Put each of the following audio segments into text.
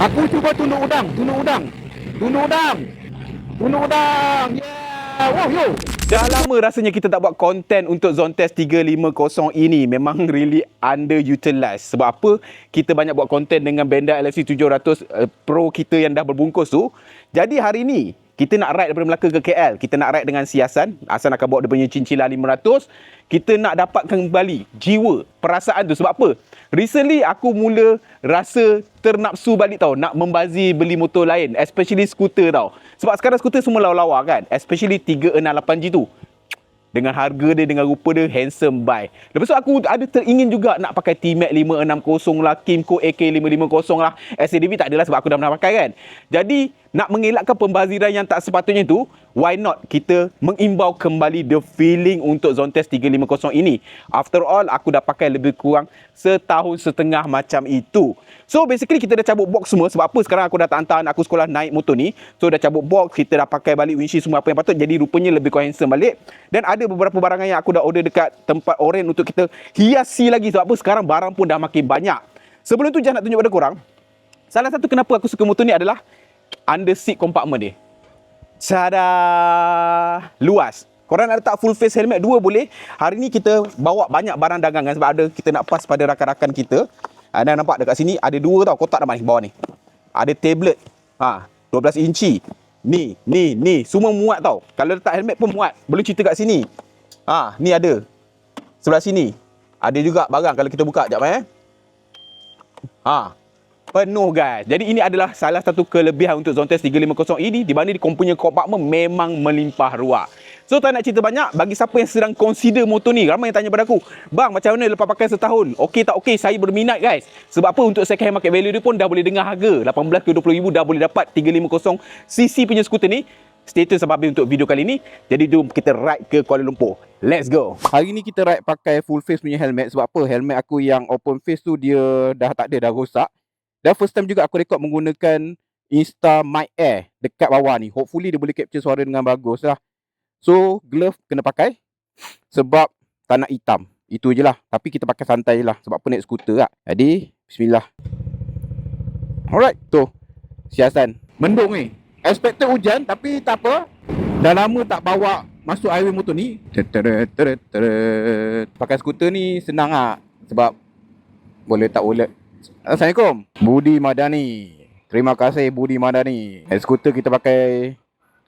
Aku cuba tunduk udang, tunduk udang. Tunduk udang. Tunduk udang. Yeah. Wow, yo. Dah lama rasanya kita tak buat konten untuk Zone Test 350 ini. Memang really underutilized. Sebab apa? Kita banyak buat konten dengan Benda LFC 700 Pro kita yang dah berbungkus tu. Jadi hari ni, kita nak ride daripada Melaka ke KL. Kita nak ride dengan Siasan. Hasan akan bawa dia punya cincin 500. Kita nak dapatkan kembali jiwa, perasaan tu. Sebab apa? Recently aku mula rasa ternapsu balik tau. Nak membazir beli motor lain. Especially skuter tau. Sebab sekarang skuter semua lawa-lawa kan. Especially 368G tu. Dengan harga dia, dengan rupa dia, handsome buy. Lepas tu aku ada teringin juga nak pakai T-Max 560 lah, Kymco AK550 lah. SADV tak adalah sebab aku dah pernah pakai kan. Jadi, nak mengelakkan pembaziran yang tak sepatutnya tu, why not kita mengimbau kembali the feeling untuk Zone Test 350 ini. After all, aku dah pakai lebih kurang setahun setengah macam itu. So basically kita dah cabut box semua. Sebab apa? Sekarang aku dah tak hantar aku sekolah naik motor ni. So dah cabut box, kita dah pakai balik windshield semua apa yang patut. Jadi rupanya lebih kurang handsome balik. Dan ada beberapa barangan yang aku dah order dekat tempat oren untuk kita hiasi lagi. Sebab apa? Sekarang barang pun dah makin banyak. Sebelum tu jangan nak tunjuk pada korang. Salah satu kenapa aku suka motor ni adalah under seat compartment dia. Tada! Luas. Korang nak letak full face helmet 2 boleh. Hari ni kita bawa banyak barang dagangan sebab ada kita nak pass pada rakan-rakan kita. Anda nampak dekat sini ada 2 tau kotak dah ni bawah ni. Ada tablet. 12 inci. Ni. Semua muat tau. Kalau letak helmet pun muat. Boleh cerita kat sini. Ni ada. Sebelah sini. Ada juga barang kalau kita buka sekejap penuh guys. Jadi ini adalah salah satu kelebihan untuk Zone Test 350 ini di mana dia punya kompartmen memang melimpah ruah. So tak nak cerita banyak, bagi siapa yang sedang consider motor ni, ramai yang tanya pada aku, "Bang, macam mana lepas pakai setahun? Okey tak okey?" Saya berminat guys. Sebab apa? Untuk second hand market value dia pun dah boleh dengar harga 18 ke 20 ribu dah boleh dapat 350 cc punya skuter ni. Stay tune sampai habis untuk video kali ni. Jadi jom kita ride ke Kuala Lumpur. Let's go. Hari ni kita ride pakai full face punya helmet. Sebab apa? Helmet aku yang open face tu dia dah tak ada, dah rosak. Dan first time juga aku rekod menggunakan Insta Mic Air dekat bawah ni. Hopefully dia boleh capture suara dengan bagus lah. So glove kena pakai sebab tak nak hitam. Itu je lah. Tapi kita pakai santai je lah. Sebab apa naik skuter lah. Jadi bismillah. Alright. Tu Siasan. Mendung ni. Expected hujan tapi tak apa. Dah lama tak bawa masuk highway motor ni. Pakai skuter ni senang lah. Sebab boleh tak boleh. Assalamualaikum. Budi Madani. Terima kasih Budi Madani. Skuter kita pakai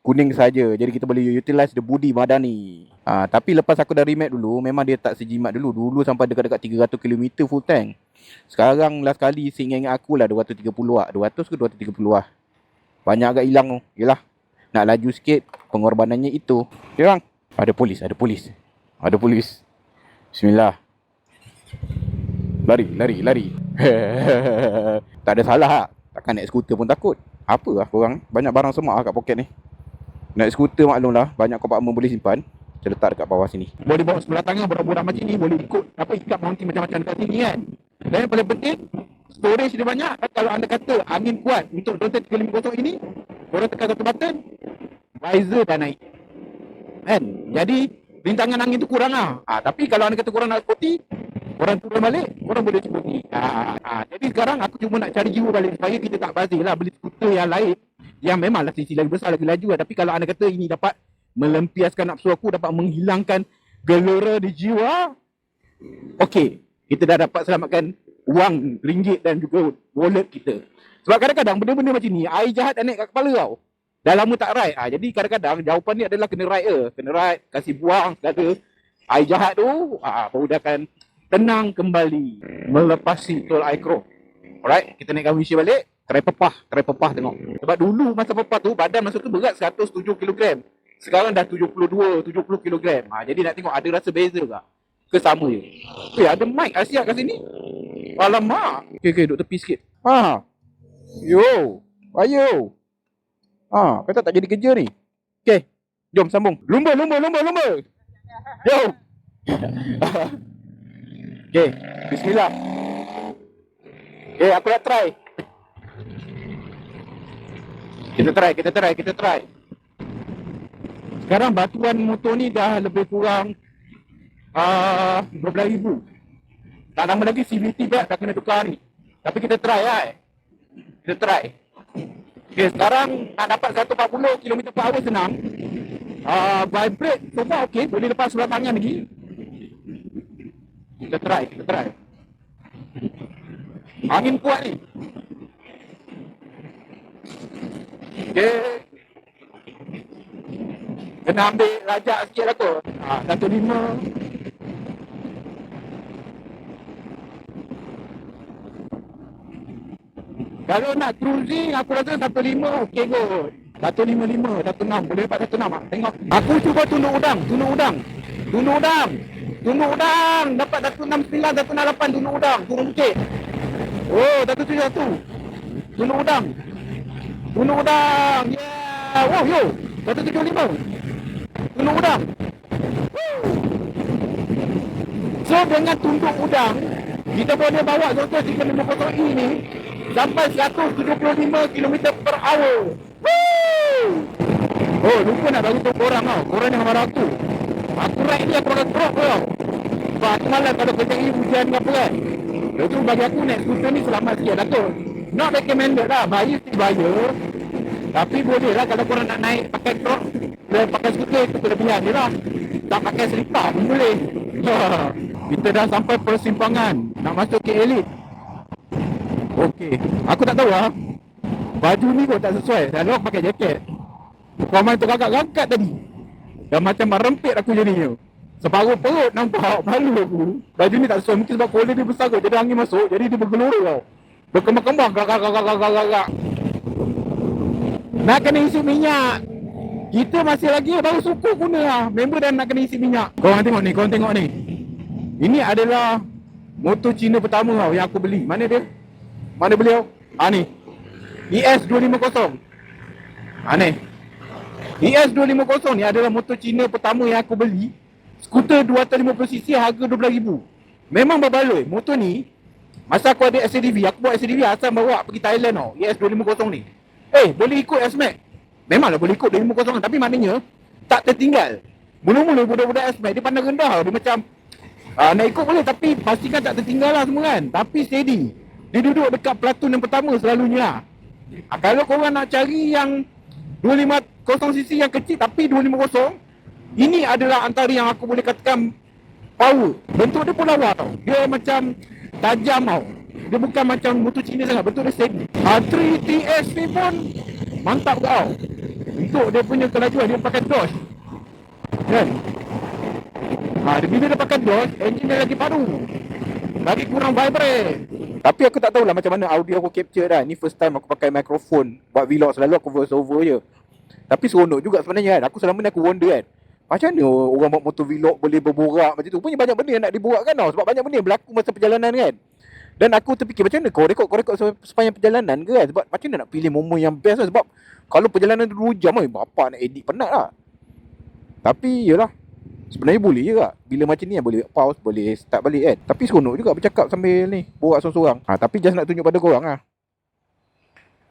kuning saja. Jadi kita boleh utilize the Budi Madani. Tapi lepas aku dah remake dulu, memang dia tak sejimat dulu. Dulu sampai dekat-dekat 300 km full tank. Sekarang last kali seingat aku lah 230 lah. 200 ke 230 lah. Banyak agak hilang tu. Yelah. Nak laju sikit, pengorbanannya itu. Okay bang? Ada polis. Bismillah. Lari. Tak ada salah lah. Takkan naik skuter pun takut. Apa lah korang? Banyak barang semak lah kat poket ni. Naik skuter maklum lah. Banyak kompartmen boleh simpan. Saya letak dekat bawah sini. Boleh bawa sebelah tangan budak-budak macam ni. Boleh ikut ikat mounting macam-macam dekat sini kan. Dan yang paling penting, storage dia banyak. Kalau anda kata angin kuat untuk Zone Test 350 ini, korang tekan satu button, visor dah naik. Kan? Jadi rintangan angin tu kurang lah. Tapi kalau anda kata korang nak sporty, korang turun balik, korang boleh sporty. Jadi sekarang aku cuma nak cari jiwa balik supaya kita tak bazir lah beli skuter yang lain yang memanglah sisi lagi besar, lagi laju lah. Tapi kalau anda kata ini dapat melempiaskan nafsu aku, dapat menghilangkan gelora di jiwa, okey, kita dah dapat selamatkan wang ringgit dan juga wallet kita. Sebab kadang-kadang benda-benda macam ni, air jahat dah naik kat kepala tau. Dah lama tak ride. Jadi kadang-kadang jawapan ni adalah kena ride kena ride, kasih buang segala air jahat tu, baru dia akan tenang kembali melepasi tol Aikro. Alright, kita naikkan windshield balik, try pepah tengok. Sebab dulu masa pepah tu badan masa tu berat 107 kg. Sekarang dah 72, 70 kg. Jadi nak tengok ada rasa beza ke sama je. Ada mic Asia kat sini. Alamak. Okey, duduk tepi sikit. Yo. Ayo. Kata tak jadi kerja ni. Okey. Jom sambung. Lumba. Yo. Okey, bismillah. Aku nak try. Kita try. Sekarang batuan motor ni dah lebih kurang 12,000. Tak lama lagi CVT dah kena tukar ni. Tapi kita try lah. Kita try. Okay, sekarang nak dapat 140 km/h senang. Vibrate semua okey, boleh lepas sebelah tangan lagi. Kita try. Angin kuat ni. Okey. Kena ambil rajak sikit lah kot. 1.5. Kalau nak cruising, aku rasa 1.5 okey kot. 155, 16, boleh dapat 16 ah. Tengok. Aku cuba tunduk udang. Dapat 169, 168 tunduk udang. Turun bukit. Oh, 171. Tunduk udang. Yeah. Wow, yo. 175. Tunduk udang. Woo. So, dengan tunduk udang, kita boleh bawa Zontes 350E ni sampai 175 km/h. Woo! Oh, lupa nak bagi tahu korang tau. Korang jangan marah aku. Aku ride ni aku akan drop tau. Sebab aku malas kalau kejap ni hujan ke apa kan. Lepas tu bagi aku naik scooter ni selamat sikit lah tu. Not recommended lah. Bayar still bayar. Tapi boleh lah kalau korang nak naik pakai truck. Pakai scooter itu kelebihan je lah. Tak pakai selipar pun boleh. Kita dah sampai persimpangan. Nak masuk ke Elite. Okey. Aku tak tahu lah. Baju ni kok tak sesuai. Selalu aku pakai jaket. Kau main tergagak-gagak tadi. Dah macam merempit aku jadinya. Separuh perut nampak. Malu aku. Baju ni tak sesuai. Mungkin sebab collar dia besar kot. Jadi angin masuk. Jadi dia bergelora tau. Berkembang-kembang. Gagak-gagak-gagak. Nak kena isi minyak. Kita masih lagi baru suku guna lah. Member dah nak kena isi minyak. Korang tengok ni. Ini adalah motor Cina pertama tau yang aku beli. Mana dia? Mana beliau? Ni. ES250. Ni. ES250 ni adalah motor Cina pertama yang aku beli. Skuter 250cc harga RM12,000. Memang berbaloi. Motor ni, masa aku ada SCDV, aku bawa SCDV asal bawa pergi Thailand tau. ES250 ni. Boleh ikut S-Max. Memanglah boleh ikut 250 tapi maknanya tak tertinggal. Mula-mula budak-budak S-Max dia pandang rendah. Dia macam nak ikut boleh tapi pastikan tak tertinggal lah semua kan. Tapi steady. Dia duduk dekat platoon yang pertama selalunya lah. Kalau korang nak cari yang 250cc yang kecil tapi 250, ini adalah antara yang aku boleh katakan power. Bentuk dia pun lawa tau. Dia macam tajam tau. Dia bukan macam motor Cina sangat. Bentuk dia steady. 3TS ni pun mantap tau. Untuk dia punya kelajuan. Dia pakai Dodge kan. Bila dia pakai Dodge, engine dia lagi paru. Lagi kurang vibrate. Tapi aku tak tahulah macam mana audio aku capture dah. Ni first time aku pakai mikrofon buat vlog. Selalu aku voice over je. Tapi seronok juga sebenarnya kan. Aku selama ni aku wonder kan, macam mana orang buat motor vlog boleh berborak macam tu. Punya banyak benda yang nak diborakkan tau. Sebab banyak benda yang berlaku masa perjalanan kan. Dan aku terfikir macam mana kau rekod sepanjang perjalanan ke kan. Sebab macam mana nak pilih momen yang best kan. Sebab kalau perjalanan 2 jam bapak nak edit penat lah. Tapi yelah, sebenarnya boleh je kak. Bila macam ni boleh pause, boleh start balik kan. Tapi seronok juga bercakap sambil ni borak seorang-seorang. Tapi just nak tunjuk pada korang lah.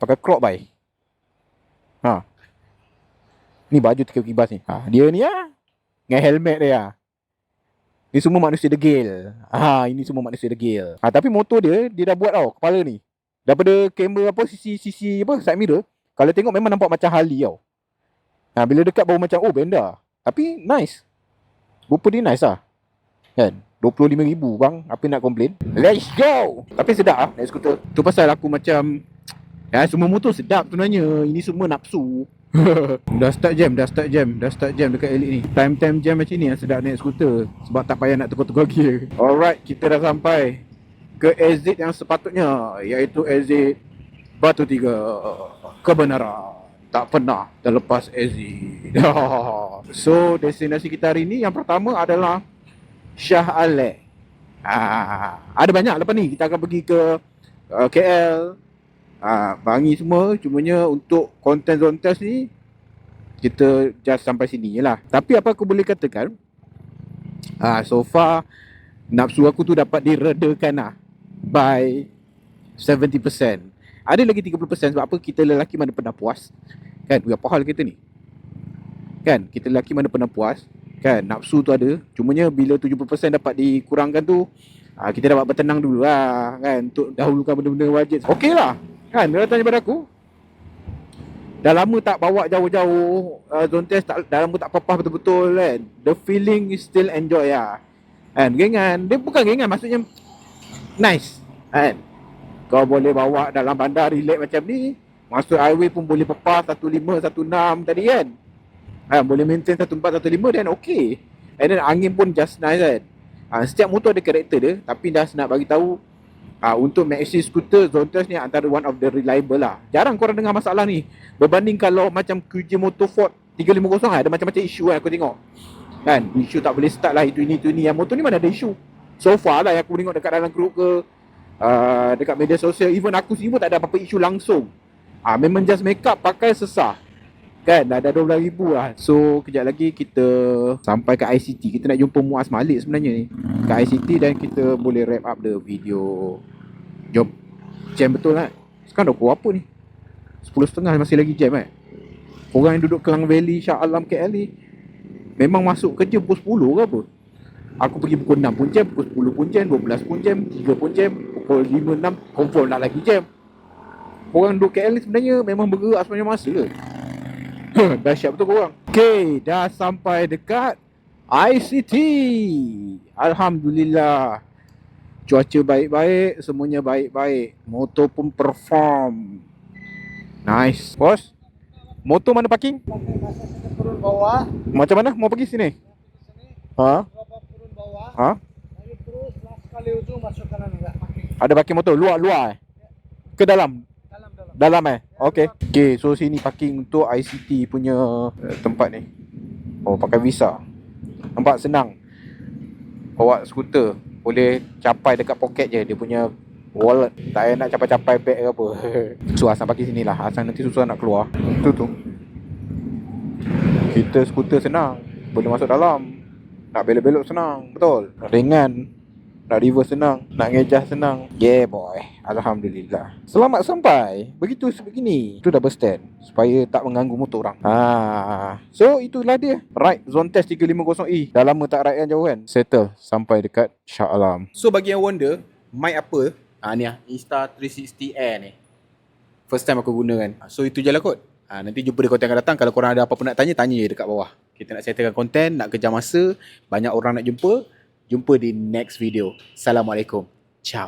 Pakai crop by. Ni baju terkibas ni. Dia ni lah. Dengan helmet dia lah. Ni semua manusia degil. Ini semua manusia degil. Tapi motor dia dah buat tau kepala ni. Daripada kamera apa sisi apa side mirror, kalau tengok memang nampak macam Harley tau. Bila dekat baru macam benda. Tapi nice. Rupa dia nice lah. Kan? RM25,000 bang. Apa nak komplain? Let's go. Tapi sedap lah naik skuter. Tu pasal aku macam semua motor sedap sebenarnya. Ini semua nafsu. Dah start jam dekat Elite ni. Time jam macam ni yang sedap naik skuter. Sebab tak payah nak tukar-tukar gear. Alright, kita dah sampai ke exit yang sepatutnya, iaitu exit Batu Tiga. Kebenaran tak pernah terlepas exit. So destinasi kita hari ni yang pertama adalah Shah Alam. Ada banyak lepas ni. Kita akan pergi ke KL, Bangi semua. Cumanya untuk konten Zontes ni kita just sampai sini je lah. Tapi apa aku boleh katakan, so far nafsu aku tu dapat diredakan lah by 70%. Ada lagi 30% sebab apa? Kita lelaki mana pernah puas kan. Apa hal kita ni kan, kita lelaki mana pernah puas kan. Nafsu tu ada. Cumanya bila 70% dapat dikurangkan tu, kita dapat bertenang dulu lah kan, untuk dahulukan benda-benda wajib. Okey lah. Kan dia tanya pada aku, dah lama tak bawa jauh-jauh zone test, dah lama tak papah betul-betul kan. The feeling is still enjoy lah. Kan ringan, dia bukan ringan maksudnya nice kan. Kau boleh bawa dalam bandar relax macam ni, masuk highway pun boleh papah 15, 16 tadi kan. Boleh maintain 14, 15 dan okay. And then angin pun just nice kan. Setiap motor ada karakter dia, tapi dah nak bagi tahu untuk Maxi scooter zone test ni antara one of the reliable lah. Jarang korang dengar masalah ni. Berbanding kalau macam QJ Motor Ford 350 ada macam-macam isu kan aku tengok. Kan, isu tak boleh start lah, itu ini. Yang motor ni mana ada isu. So far lah yang aku tengok dekat dalam group ke, dekat media sosial, even aku sendiri pun tak ada apa-apa isu langsung. Memang just make up, pakai sesah. Kan, dah ada 12,000 lah. So, kejap lagi kita sampai ke ICT. Kita nak jumpa Muaz Malik sebenarnya ni ke ICT, dan kita boleh wrap up the video. Jom. Jam betul kan? Sekarang dah pukul apa ni? 10.30 masih lagi jam kan? Orang yang duduk Kelang Valley, Shah Alam, KL ni memang masuk kerja pukul 10 ke apa? Aku pergi pukul 6 pun jam, pukul 10 pun jam, 12 pun jam, 3 pun jam, pukul 5, 6 confirm nak lagi jam. Orang duduk KL ni sebenarnya memang bergerak sepanjang masa ke? Dahsyat betul korang. Okay, dah sampai dekat ICT. Alhamdulillah. Cuaca baik-baik, semuanya baik-baik. Motor pun perform. Nice. Bos, motor mana parking? Turun bawah, Macam mana mau pergi sini? Ha? turun bawah, Ha? lalu terus lah sekali ujung masuk kanan enggak pakai. Ada parking motor luar ke dalam? Dalam. Dalam Okay. Okay, so sini parking untuk ICT punya tempat ni. Oh, pakai visa. Nampak senang. Bawa skuter boleh capai dekat poket je dia punya wallet. Tak payah nak capai-capai bag ke apa. So asal parking sini lah. Asal nanti susah nak keluar. Tu. Kita skuter senang, boleh masuk dalam. Nak belok-belok senang, betul. Ringan. Nak reverse senang, nak ngejah senang. Yeah boy, Alhamdulillah. Selamat sampai. Begitu sebegini. Itu double stand supaya tak mengganggu motor orang. So itulah dia ride zone test 350E. Dah lama tak ride kan jauh kan. Settle sampai dekat Shah Alam. So bagi yang wonder mic apa, ni lah Insta360 Air ni. First time aku guna kan. So itu je lah kot. Nanti jumpa di konten akan datang. Kalau korang ada apa-apa nak tanya, tanya je dekat bawah. Kita nak settlekan konten, nak kejar masa. Banyak orang nak jumpa. Jumpa di next video. Assalamualaikum. Ciao.